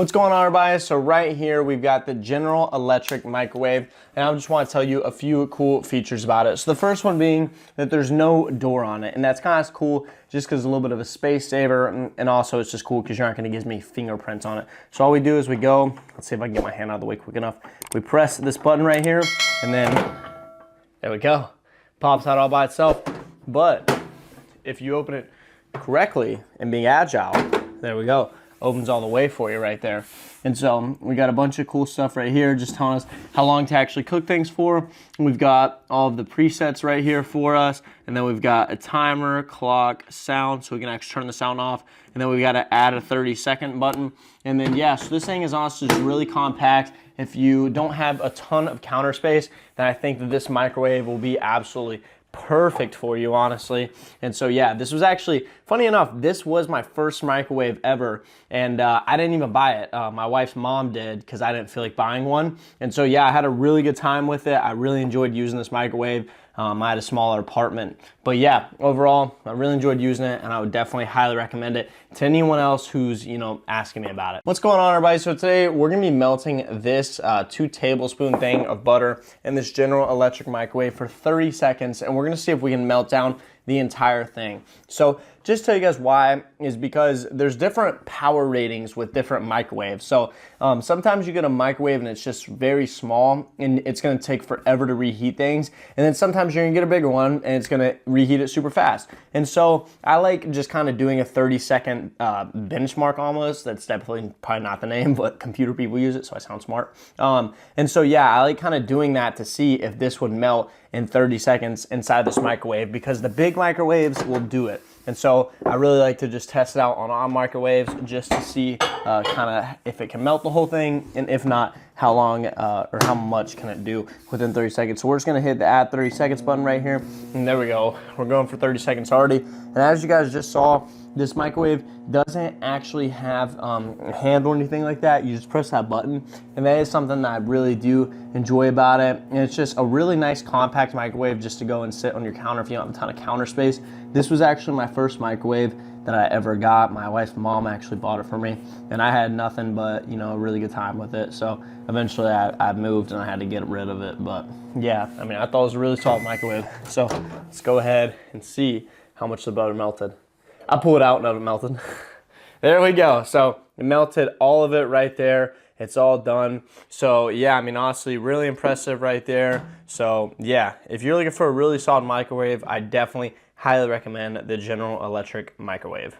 What's going on, everybody? So right here we've got the General Electric microwave, and I just want to tell you a few cool features about it. So the first one being that there's no door on it, and that's kind of cool just because it's a little bit of a space saver, and also it's just cool because you're not going to give me fingerprints on it. So all we do is we go, let's see if I can get my hand out of the way quick enough. We press this button right here, and then there we go. Pops out all by itself. But if you open it correctly and being agile, there we go. Opens all the way for you right there. And so we got a bunch of cool stuff right here just telling us how long to actually cook things for. We've got all of the presets right here for us, and then we've got a timer, clock, sound, so we can actually turn the sound off, and then we've got to add a 30-second button. And then yeah, so this thing is honestly just really compact. If you don't have a ton of counter space, then I think that this microwave will be absolutely perfect for you, honestly. And so yeah, this was actually, funny enough, this was my first microwave ever, and I didn't even buy it. My wife's mom did, because I didn't feel like buying one. And so yeah, I had a really good time with it. I really enjoyed using this microwave. I had a smaller apartment, but yeah, overall I really enjoyed using it, and I would definitely highly recommend it to anyone else who's, you know, asking me about it. What's going on, everybody? So today we're gonna be melting this 2 tablespoon thing of butter in this General Electric microwave for 30 seconds, and we're gonna see if we can melt down the entire thing. So just to tell you guys why is because there's different power ratings with different microwaves. So sometimes you get a microwave and it's just very small and it's gonna take forever to reheat things. And then sometimes you're gonna get a bigger one and it's gonna reheat it super fast. And so I like just kind of doing a 30-second benchmark almost. That's definitely probably not the name, but computer people use it, so I sound smart. And so yeah, I like kind of doing that to see if this would melt in 30 seconds inside this microwave, because the big microwaves will do it. And so I really like to just test it out on our microwaves just to see kind of if it can melt the whole thing, and if not, how long or how much can it do within 30 seconds. So we're just gonna hit the add 30 seconds button right here, and there we go. We're going for 30 seconds already. And as you guys just saw, this microwave doesn't actually have a handle or anything like that. You just press that button, and that is something that I really do enjoy about it. And it's just a really nice compact microwave just to go and sit on your counter if you don't have a ton of counter space. This was actually my first microwave that I ever got. My wife's mom actually bought it for me, and I had nothing but, you know, a really good time with it. So eventually I moved and I had to get rid of it. But yeah, I mean, I thought it was a really solid microwave. So let's go ahead and see how much the butter melted. I pulled it out and it melted. There we go. So it melted all of it right there. It's all done. So yeah, I mean, honestly, really impressive right there. So yeah, if you're looking for a really solid microwave, I definitely highly recommend the General Electric microwave.